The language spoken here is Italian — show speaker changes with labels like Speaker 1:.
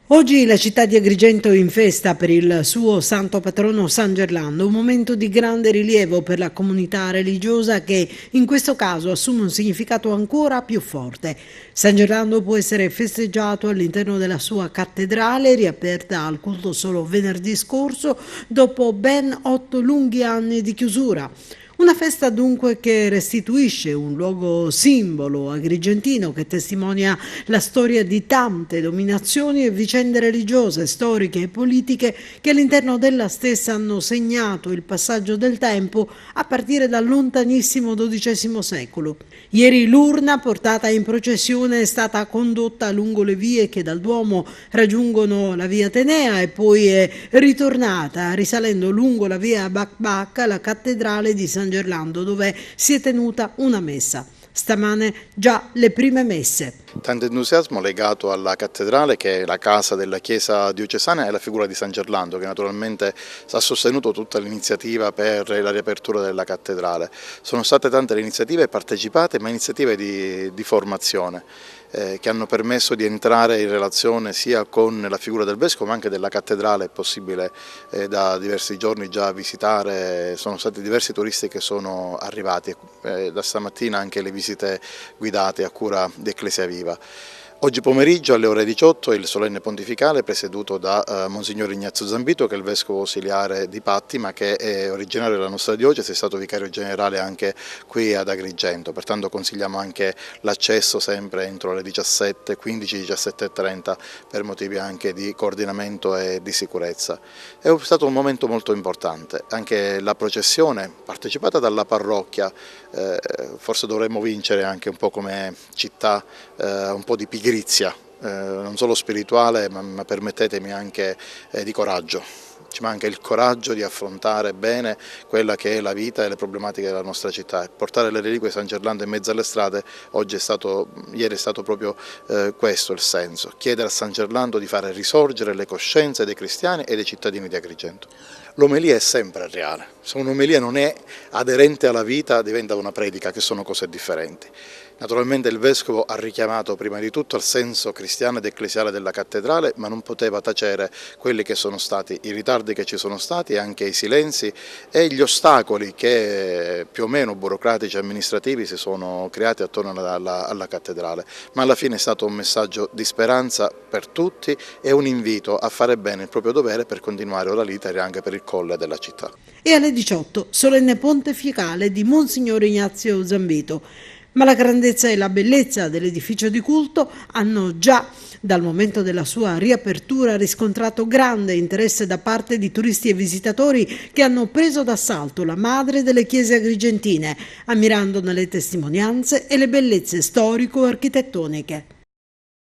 Speaker 1: Oggi la città di Agrigento è in festa per il suo santo patrono San Gerlando, un momento di grande rilievo per la comunità religiosa che in questo caso assume un significato ancora più forte. San Gerlando può essere festeggiato all'interno della sua cattedrale, riaperta al culto solo venerdì scorso, dopo ben 8 lunghi anni di chiusura. Una festa dunque che restituisce un luogo simbolo agrigentino che testimonia la storia di tante dominazioni e vicende religiose, storiche e politiche che all'interno della stessa hanno segnato il passaggio del tempo a partire dal lontanissimo XII secolo. Ieri l'urna portata in processione è stata condotta lungo le vie che dal Duomo raggiungono la via Atenea e poi è ritornata risalendo lungo la via Bacbacca alla cattedrale di San Gerlando, dove si è tenuta una messa. Stamane già le prime messe.
Speaker 2: Tanto entusiasmo legato alla cattedrale, che è la casa della Chiesa diocesana, e alla figura di San Gerlando, che naturalmente ha sostenuto tutta l'iniziativa per la riapertura della cattedrale. Sono state tante le iniziative partecipate, ma iniziative di formazione che hanno permesso di entrare in relazione sia con la figura del Vescovo ma anche della cattedrale. È possibile da diversi giorni già visitare, sono stati diversi turisti che sono arrivati, da stamattina anche le visite guidate a cura di Ecclesia Viva. Oggi pomeriggio alle ore 18 il solenne pontificale presieduto da Monsignor Ignazio Zambito, che è il Vescovo ausiliare di Patti ma che è originario della nostra diocesi, è stato vicario generale anche qui ad Agrigento, pertanto consigliamo anche l'accesso sempre entro le 17, 15, 17:30 per motivi anche di coordinamento e di sicurezza. È stato un momento molto importante, anche la processione partecipata dalla parrocchia, forse dovremmo vincere anche un po' come città un po' di pigrizia, non solo spirituale ma permettetemi anche di coraggio. Ci manca il coraggio di affrontare bene quella che è la vita e le problematiche della nostra città. E portare le reliquie di San Gerlando in mezzo alle strade, ieri è stato proprio questo il senso, chiedere a San Gerlando di fare risorgere le coscienze dei cristiani e dei cittadini di Agrigento. L'omelia è sempre reale, se un'omelia non è aderente alla vita diventa una predica, che sono cose differenti. Naturalmente il Vescovo ha richiamato prima di tutto il senso cristiano ed ecclesiale della cattedrale, ma non poteva tacere quelli che sono stati i ritardi che ci sono stati e anche i silenzi e gli ostacoli che più o meno burocratici e amministrativi si sono creati attorno alla cattedrale. Ma alla fine è stato un messaggio di speranza per tutti e un invito a fare bene il proprio dovere per continuare ora l'iter anche per il colle della città.
Speaker 1: E alle 18 solenne pontificale di Monsignor Ignazio Zambito. Ma la grandezza e la bellezza dell'edificio di culto hanno già, dal momento della sua riapertura, riscontrato grande interesse da parte di turisti e visitatori che hanno preso d'assalto la madre delle chiese agrigentine, ammirandone le testimonianze e le bellezze storico-architettoniche.